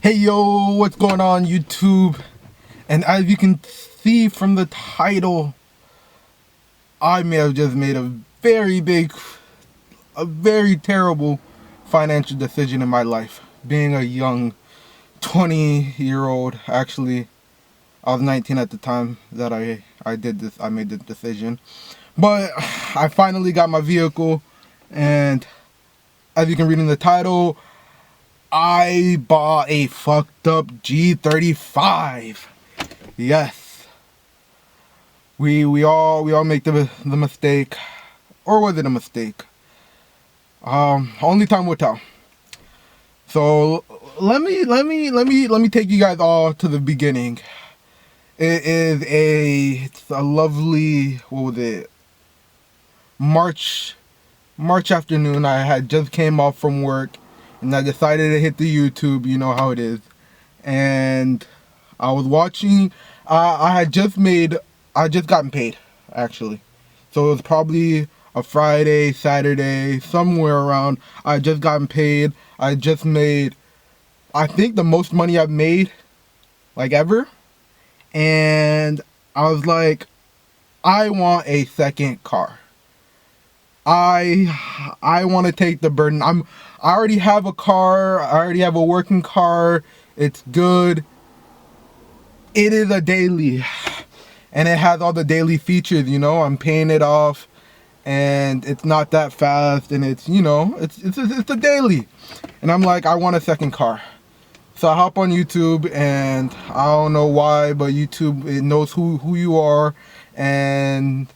Hey yo, what's going on YouTube? And as you can see from the title, I may have just made a very terrible financial decision in my life. Being a young 20-year-old, actually, I was 19 at the time that I made this decision. But I finally got my vehicle, and as you can read in the title, I bought a fucked up G35. Yes, we all make the mistake, or was it a mistake? Only time will tell. So let me take you guys all to the beginning. It's a lovely, what was it? March afternoon. I had just came off from work, and I decided to hit the YouTube. You know how it is, and I was watching. I just gotten paid, actually. So it was probably a Friday, Saturday, somewhere around. I just gotten paid. I just made, I think, the most money I've made, like, ever. And I was like, I want a second car. I want to take the burden. I already have a car. I already have a working car. It's good. It is a daily, and it has all the daily features, you know. I'm paying it off, and it's not that fast, and it's, you know, it's a daily. And I'm like, I want a second car. So I hop on YouTube, and I don't know why, but YouTube, it knows who you are, and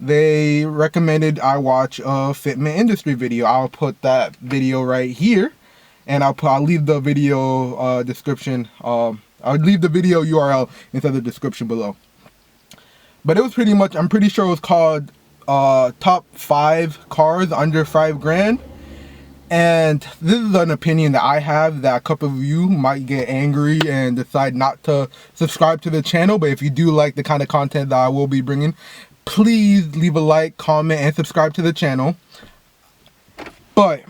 they recommended I watch a fitment industry video. I'll put that video right here, and I'll leave the video description. I'll leave the video URL inside the description below. But it was pretty much, I'm pretty sure it was called top 5 cars under 5 grand. And this is an opinion that I have, that a couple of you might get angry and decide not to subscribe to the channel. But if you do like the kind of content that I will be bringing, please leave a like, comment, and subscribe to the channel. But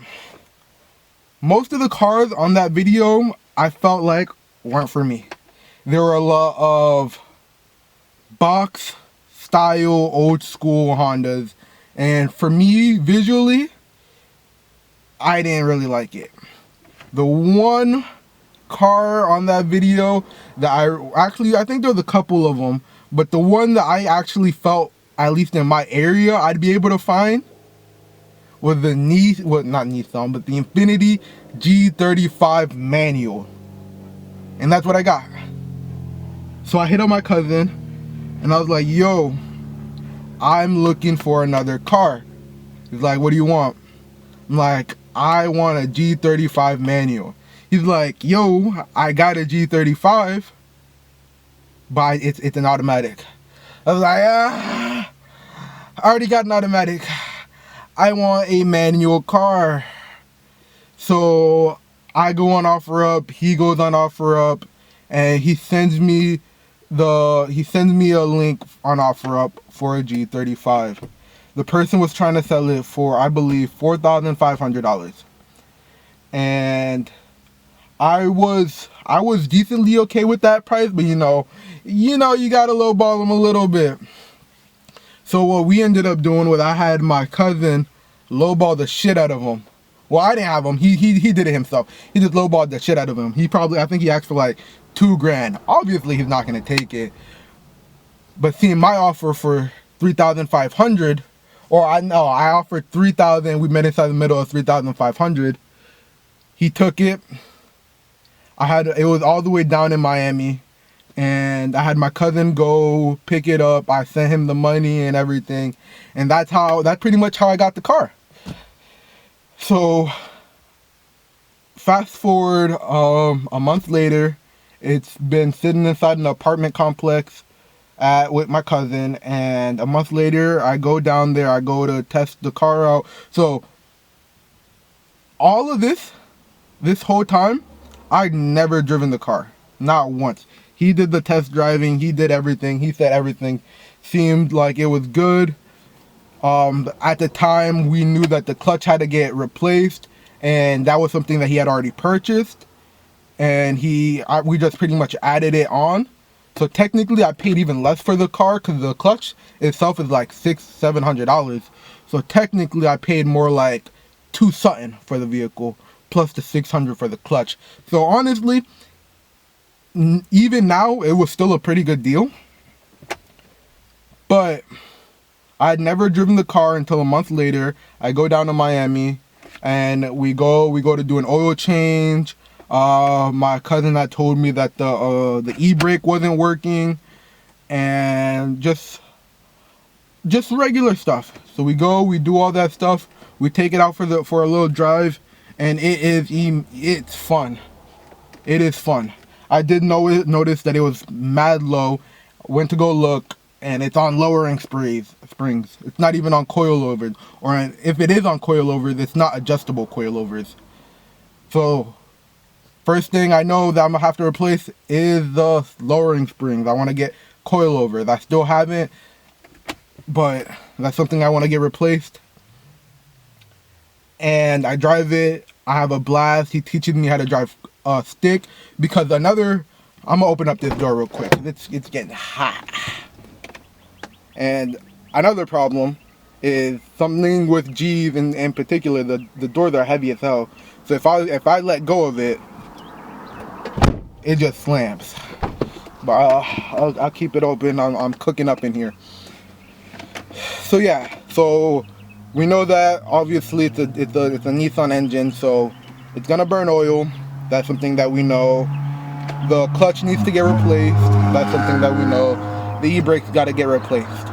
most of the cars on that video, I felt like, weren't for me. There were a lot of box style old school Hondas, and for me, visually, I didn't really like it. The one car on that video that I think there was a couple of them, but the one that I actually felt, at least in my area, I'd be able to find was the not Nissan, but the Infiniti G35 manual. And that's what I got. So I hit up my cousin, and I was like, yo, I'm looking for another car. He's like, what do you want? I'm like, I want a G35 manual. He's like, yo, I got a G35, but it's an automatic. I was like, I already got an automatic. I want a manual car. So I go on OfferUp, he goes on OfferUp, and he sends me a link on OfferUp for a G35. The person was trying to sell it for, I believe, $4,500. And I was decently okay with that price, but you know, you gotta lowball them a little bit. So what we ended up doing was I had my cousin lowball the shit out of him. Well, I didn't have him. He did it himself. He just lowballed the shit out of him. I think he asked for like 2 grand. Obviously, he's not gonna take it. But seeing my offer for 3,500, or I offered 3,000. We met inside the middle of 3,500. He took it. It was all the way down in Miami, and I had my cousin go pick it up. I sent him the money and everything, and that's pretty much how I got the car. So fast forward a month later, it's been sitting inside an apartment complex with my cousin, and a month later I go down there. I go to test the car out. So all of this whole time, I'd never driven the car, not once. He did the test driving, he did everything, he said everything seemed like it was good. At the time, we knew that the clutch had to get replaced, and that was something that he had already purchased. and we just pretty much added it on. So technically I paid even less for the car because the clutch itself is like $600-700. So technically I paid more like two something for the vehicle plus the $600 for the clutch. So honestly, even now it was still a pretty good deal. But I'd never driven the car until a month later. I go down to Miami and we go to do an oil change. My cousin had told me that the e-brake wasn't working, and just regular stuff. So we do all that stuff. We take it out for a little drive, and it's fun. It is fun. I did notice that it was mad low. Went to go look, and it's on lowering springs. It's not even on coilovers, or if it is on coilovers, it's not adjustable coilovers. So first thing I know that I'm gonna have to replace is the lowering springs. I want to get coilovers. I still haven't, but that's something I want to get replaced. And I drive it. I have a blast. He teaches me how to drive stick, because I'm gonna open up this door real quick. It's getting hot. And another problem is something with G's in particular. The doors are heavy as hell. So if I let go of it, it just slams. But I'll keep it open. I'm cooking up in here. So yeah, so we know that obviously it's a Nissan engine, so it's gonna burn oil. That's something that we know. The clutch needs to get replaced. That's something that we know. The e-brake's got to get replaced.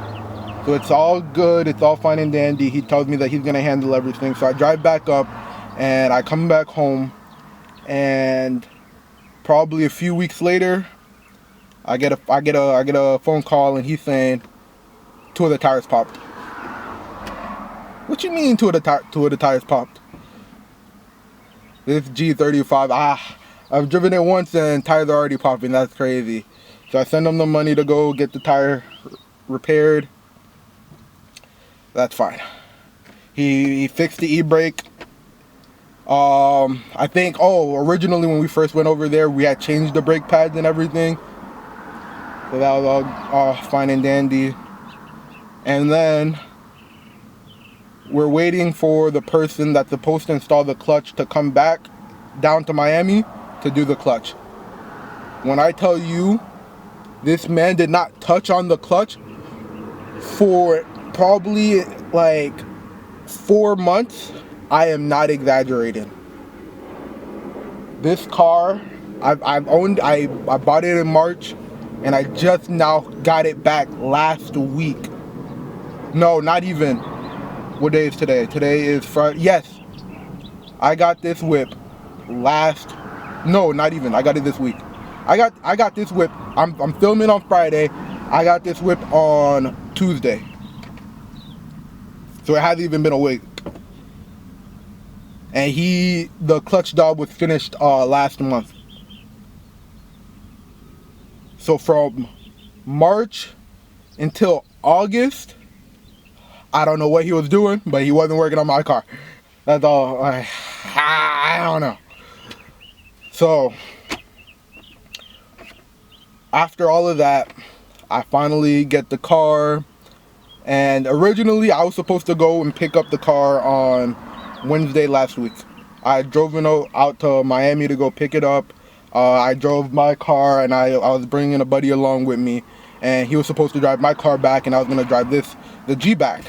So it's all good. It's all fine and dandy. He tells me that he's gonna handle everything. So I drive back up, and I come back home, and probably a few weeks later, I get a phone call, and he's saying two of the tires popped. What you mean two of the tires popped? This G35, I've driven it once and tires are already popping. That's crazy. So I send him the money to go get the tire repaired. That's fine. He fixed the e-brake. I think, originally when we first went over there, we had changed the brake pads and everything. So that was all fine and dandy. And then we're waiting for the person that's supposed to install the clutch to come back down to Miami to do the clutch. When I tell you, this man did not touch on the clutch for probably like 4 months, I am not exaggerating. This car, I bought it in March, and I just now got it back last week. No, not even. What day is today? Today is Friday. Yes, I got this whip not even. I got it this week. I got this whip. I'm filming on Friday. I got this whip on Tuesday. So it hasn't even been a week. And the clutch job was finished last month. So from March until August, I don't know what he was doing, but he wasn't working on my car. That's all. I don't know. So after all of that, I finally get the car. And originally I was supposed to go and pick up the car on Wednesday last week. I drove out to Miami to go pick it up. I drove my car, and I was bringing a buddy along with me, and he was supposed to drive my car back, and I was going to drive the G back.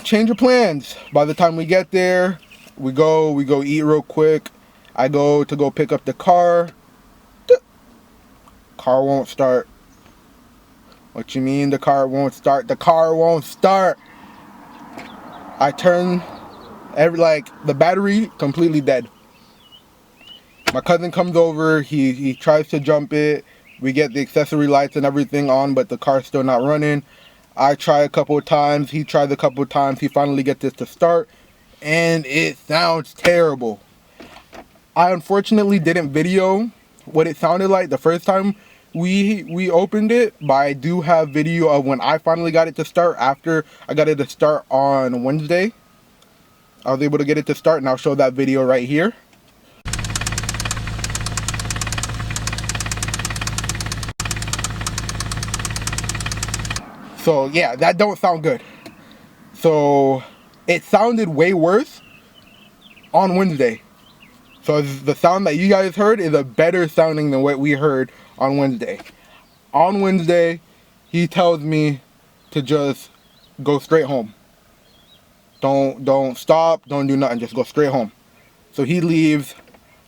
Change of plans. By the time we get there, we go eat real quick. I go to pick up the car. The car won't start. What you mean the car won't start? The car won't start. I turn the battery completely dead. My cousin comes over, he tries to jump it. We get the accessory lights and everything on, but the car's still not running. I try a couple of times, he tries a couple of times, he finally gets this to start, and it sounds terrible. I unfortunately didn't video what it sounded like the first time we opened it, but I do have video of when I finally got it to start. After I got it to start on Wednesday, I was able to get it to start, and I'll show that video right here. So yeah, that don't sound good. So it sounded way worse on Wednesday. So the sound that you guys heard is a better sounding than what we heard on Wednesday. On Wednesday, he tells me to just go straight home. Don't stop, don't do nothing, just go straight home. So he leaves.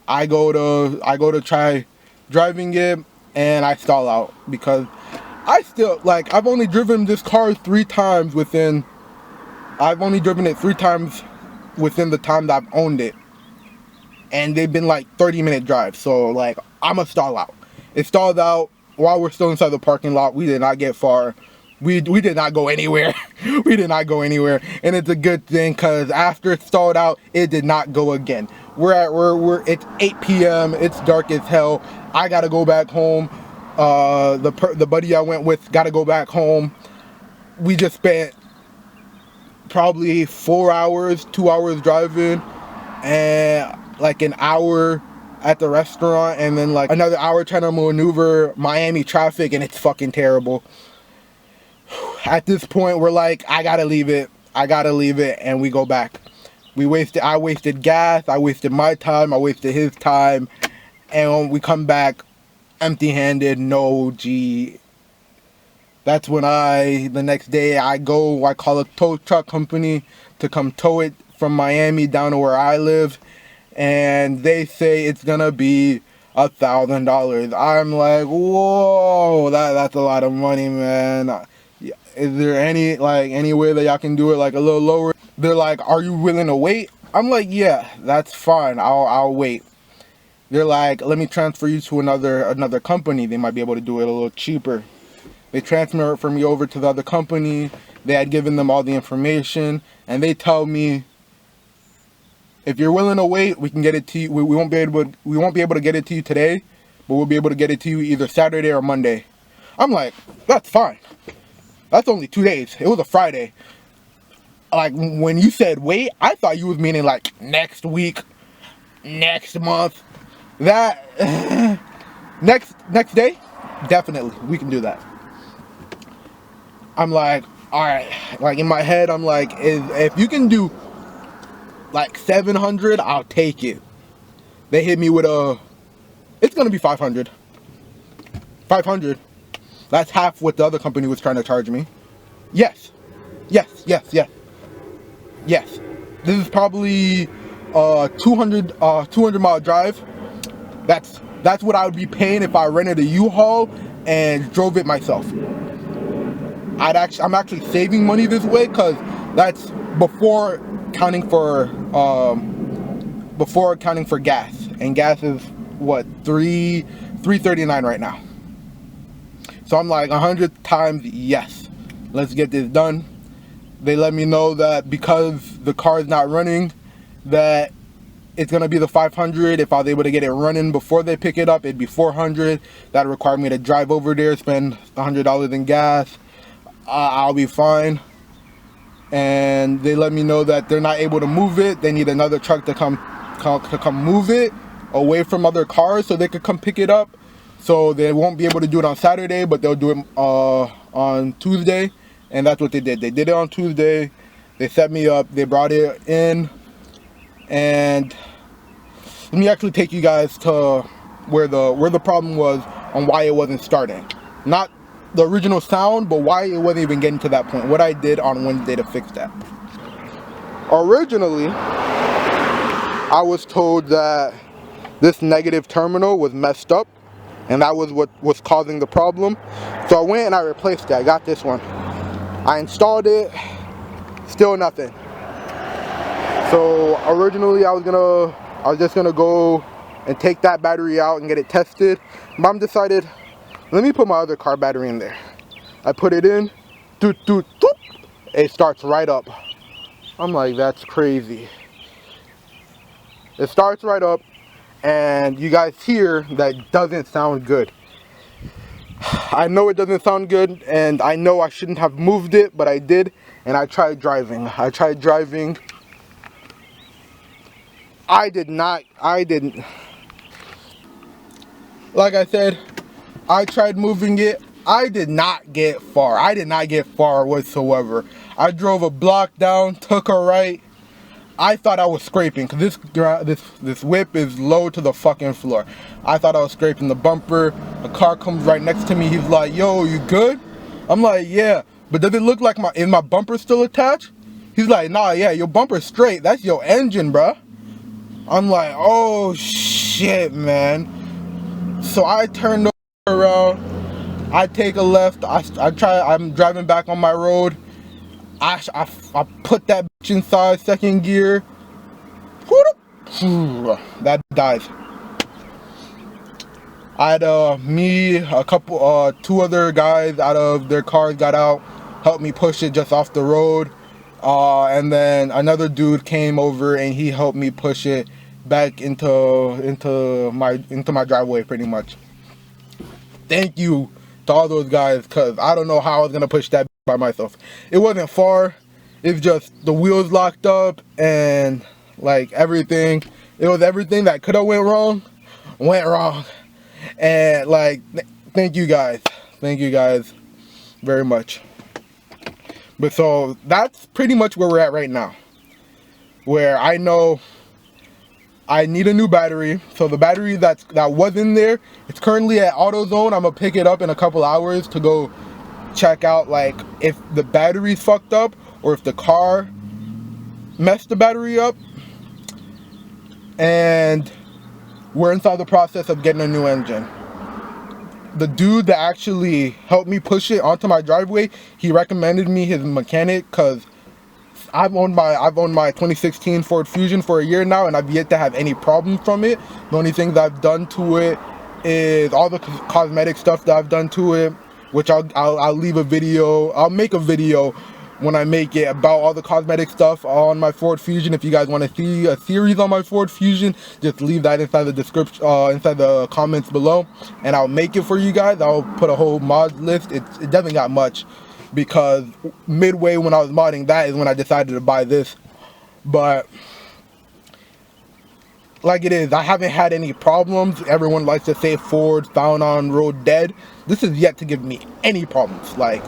I go to try driving it, and I stall out because I still, like, I've only driven this car 3 times within. I've only driven it 3 times within the time that I've owned it, and they've been like 30-minute drives. So like, I'm a stall out. It stalled out while we're still inside the parking lot. We did not get far. We did not go anywhere. We did not go anywhere, and it's a good thing because after it stalled out, it did not go again. It's 8 p.m. It's dark as hell. I gotta go back home. The buddy I went with gotta go back home. We just spent probably 4 hours, 2 hours driving, and like an hour at the restaurant, and then like another hour trying to maneuver Miami traffic, and it's fucking terrible. At this point, we're like, I gotta leave it, and we go back. I wasted gas, I wasted my time, I wasted his time, and when we come back empty-handed, no G. That's when the next day I call a tow truck company to come tow it from Miami down to where I live, and they say it's gonna be $1,000. I'm like, whoa, that's a lot of money, man. Is there any way that y'all can do it like a little lower? They're like, are you willing to wait? I'm like, yeah, that's fine. I'll wait. They're like, let me transfer you to another company. They might be able to do it a little cheaper. They transfer me over to the other company. They had given them all the information, and they tell me, if you're willing to wait, we can get it to you. We won't be able to get it to you today, but we'll be able to get it to you either Saturday or Monday. I'm like, that's fine. That's only 2 days. It was a Friday. Like, when you said wait, I thought you was meaning like next week, next month. That next day, definitely we can do that. I'm like, all right. Like, in my head, I'm like, if you can do like 700, I'll take it. They hit me with it's gonna be 500. 500. That's half what the other company was trying to charge me. Yes. Yes. This is probably 200 mile drive. That's what I would be paying if I rented a U-Haul and drove it myself. I'm actually saving money this way because that's before accounting for gas, and gas is what, $3.39 right now. So I'm like, 100 times yes, let's get this done. They let me know that because the car is not running, that it's gonna be the 500. If I was able to get it running before they pick it up, it'd be 400. That required me to drive over there, spend $100 in gas. I'll be fine. And they let me know that they're not able to move it. They need another truck to come move it away from other cars so they could come pick it up. So they won't be able to do it on Saturday, but they'll do it on Tuesday. And that's what they did. They did it on Tuesday. They set me up. They brought it in. And let me actually take you guys to where the problem was on why it wasn't starting. Not the original sound, but why it wasn't even getting to that point. What I did on Wednesday to fix that. Originally, I was told that this negative terminal was messed up, and that was what was causing the problem. So I went and I replaced it. I got this one. I installed it, still nothing. So originally I was just gonna go and take that battery out and get it tested. Mom decided, let me put my other car battery in there. I put it in, doot, doot, doot, it starts right up. I'm like, that's crazy. It starts right up, and you guys hear that doesn't sound good. I know it doesn't sound good, and I know I shouldn't have moved it, but I did, and I tried driving. I didn't. Like I said, I tried moving it. I did not get far. I did not get far whatsoever. I drove a block down, took a right. I thought I was scraping because this whip is low to the fucking floor. I thought I was scraping the bumper. A car comes right next to me. He's like, "Yo, you good?" I'm like, "Yeah." But does it look like is my bumper still attached? He's like, "Nah, yeah, your bumper's straight. That's your engine, bruh." I'm like, "Oh shit, man." So I turned around. I take a left. I'm driving back on my road. I put that bitch inside second gear. That dies. I had me, a couple, two other guys out of their cars got out, helped me push it just off the road, and then another dude came over and he helped me push it back into my driveway pretty much. Thank you to all those guys, cause I don't know how I was gonna push that by myself. It wasn't far. It's just the wheels locked up and like everything. It was everything that could have went wrong. And like, thank you guys very much. But so that's pretty much where we're at right now, where I know I need a new battery. So the battery that was in there, it's currently at AutoZone. I'm gonna pick it up in a couple hours to go check out like if the battery's fucked up or if the car messed the battery up. And we're inside the process of getting a new engine. The dude that actually helped me push it onto my driveway, he recommended me his mechanic because I've owned my 2016 Ford Fusion for a year now and I've yet to have any problems from it. The only things I've done to it is all the cosmetic stuff that I've done to it, which I'll leave a video. I'll make a video when I make it about all the cosmetic stuff on my Ford Fusion. If you guys want to see a series on my Ford Fusion, just leave that inside the description, inside the comments below, and I'll make it for you guys. I'll put a whole mod list. It doesn't got much, because midway when I was modding that is when I decided to buy this. But like it is, I haven't had any problems. Everyone likes to say Ford found on road dead. This is yet to give me any problems. Like,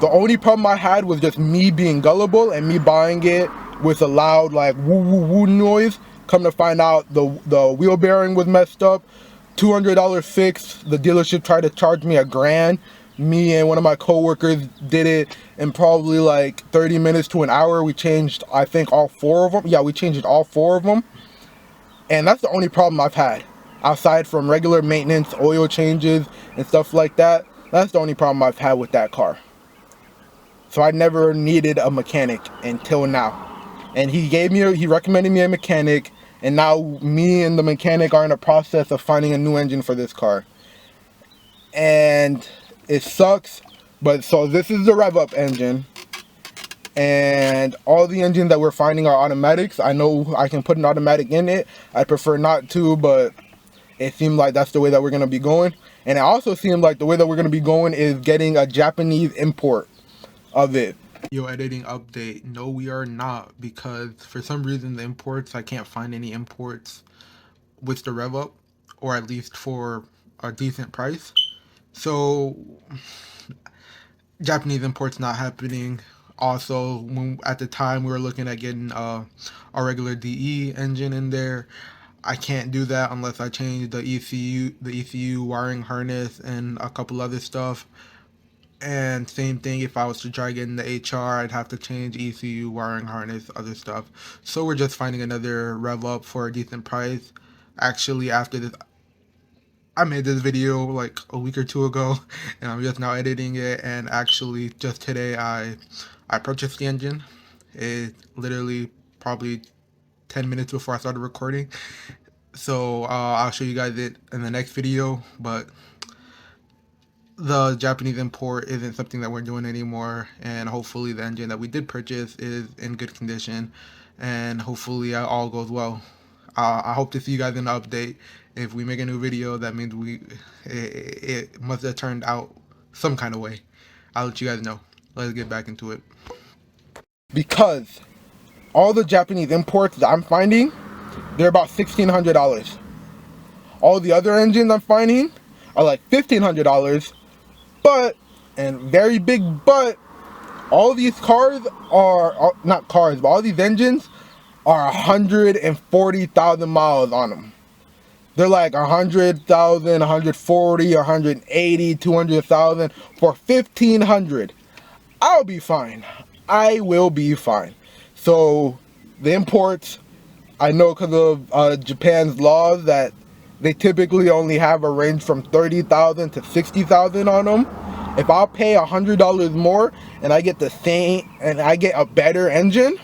the only problem I had was just me being gullible and me buying it with a loud like woo woo woo noise. Come to find out the wheel bearing was messed up. $200 fix. The dealership tried to charge me $1,000. Me and one of my co-workers did it in probably like 30 minutes to an hour. We changed, I think, all 4 of them. Yeah, we changed all 4 of them. And that's the only problem I've had. Aside from regular maintenance, oil changes, and stuff like that. That's the only problem I've had with that car. So I never needed a mechanic until now. And he recommended me a mechanic. And now me and the mechanic are in the process of finding a new engine for this car. And it sucks, but so this is the rev up engine, and all the engines that we're finding are automatics. I know I can put an automatic in it. I prefer not to, but it seemed like that's the way that we're going to be going. And it also seemed like the way that we're going to be going is getting a Japanese import of it. Yo, editing update. No, we are not, because for some reason the imports, I can't find any imports with the rev up, or at least for a decent price. So Japanese imports not happening. Also, at the time we were looking at getting a regular DE engine in there. I can't do that unless I change the ECU wiring harness and a couple other stuff. And same thing, if I was to try getting the HR, I'd have to change ECU wiring harness, other stuff. So we're just finding another rev up for a decent price. Actually, after this, I made this video like a week or 2 ago, and I'm just now editing it. And actually, just today, I purchased the engine. It literally probably 10 minutes before I started recording. So I'll show you guys it in the next video. But the Japanese import isn't something that we're doing anymore, and hopefully the engine that we did purchase is in good condition, and hopefully all goes well. I hope to see you guys in the update. If we make a new video, that means it must have turned out some kind of way. I'll let you guys know. Let's get back into it. Because all the Japanese imports that I'm finding, they're about $1,600. All the other engines I'm finding are like $1,500, but, and very big but, all these cars are, not cars, but all these engines are 140,000 miles on them. They're like 100,000, 140, 180, 200,000 for 1,500. I'll be fine. I will be fine. So the imports, I know because of Japan's laws that they typically only have a range from 30,000 to 60,000 on them. If I'll pay $100 more and I get the same, and I get a better engine,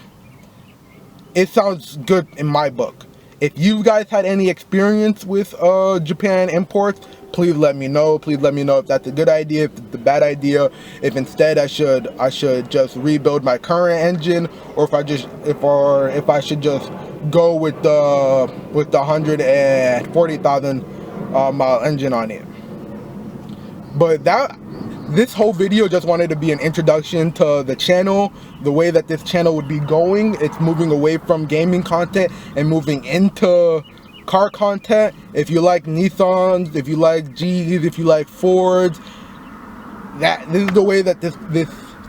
it sounds good in my book. If you guys had any experience with Japan imports, please let me know. Please let me know if that's a good idea, if it's a bad idea, if instead I should just rebuild my current engine, or if I should just go with the 140,000 mile engine on it. But this whole video just wanted to be an introduction to the channel, the way that this channel would be going. It's moving away from gaming content and moving into car content. If you like Nissans, if you like G's, if you like Fords, this is the way that this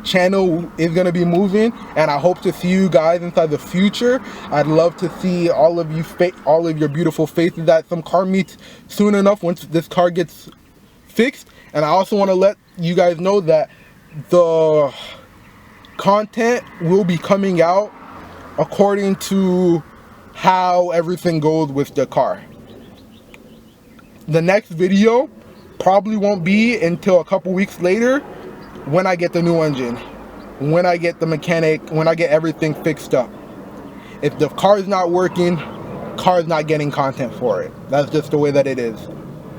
channel is going to be moving, and I hope to see you guys inside the future. I'd love to see all of your beautiful faces at some car meets soon enough once this car gets fixed. And I also want to let you guys know that the content will be coming out according to how everything goes with the car. The next video probably won't be until a couple weeks later, when I get the new engine, when I get the mechanic, when I get everything fixed up. If the car is not working, car's not getting content for it. That's just the way that it is,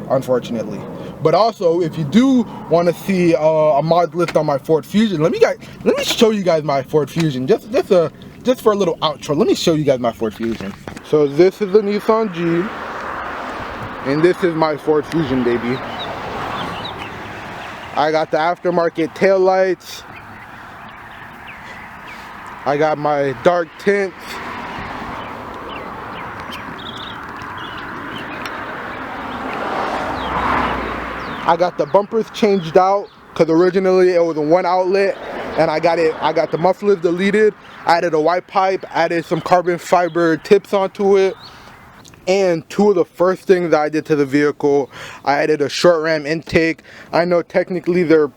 unfortunately. But also, if you do want to see a mod list on my Ford Fusion, let me show you guys my Ford Fusion. Just for a little outro, let me show you guys my Ford Fusion. So this is the Nissan G, and this is my Ford Fusion, baby. I got the aftermarket tail lights. I got my dark tints. I got the bumpers changed out because originally it was a one outlet, and I got the mufflers deleted. I added a white pipe, added some carbon fiber tips onto it. And two of the first things that I did to the vehicle, I added a short ram intake. I know technically they're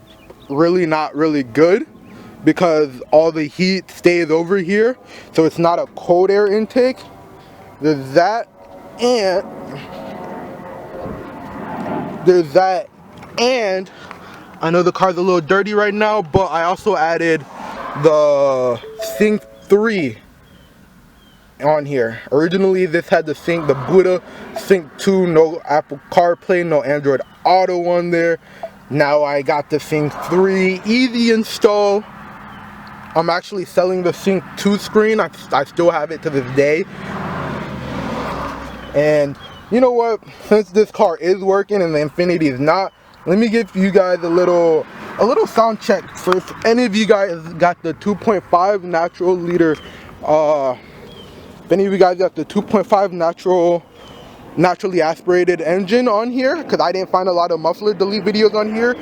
really not really good because all the heat stays over here, so it's not a cold air intake. There's that, and I know the car's a little dirty right now, but I also added the Sync 3 on here. Originally this had the Buddha Sync 2, no Apple CarPlay, no Android Auto on there. Now I got the Sync 3, easy install. I'm actually selling the Sync 2 screen. I still have it to this day. And you know what, since this car is working and the Infiniti is not, let me give you guys a little sound check for if any of you guys got the 2.5 natural liter if any of you guys got the 2.5 naturally aspirated engine on here, because I didn't find a lot of muffler delete videos on here.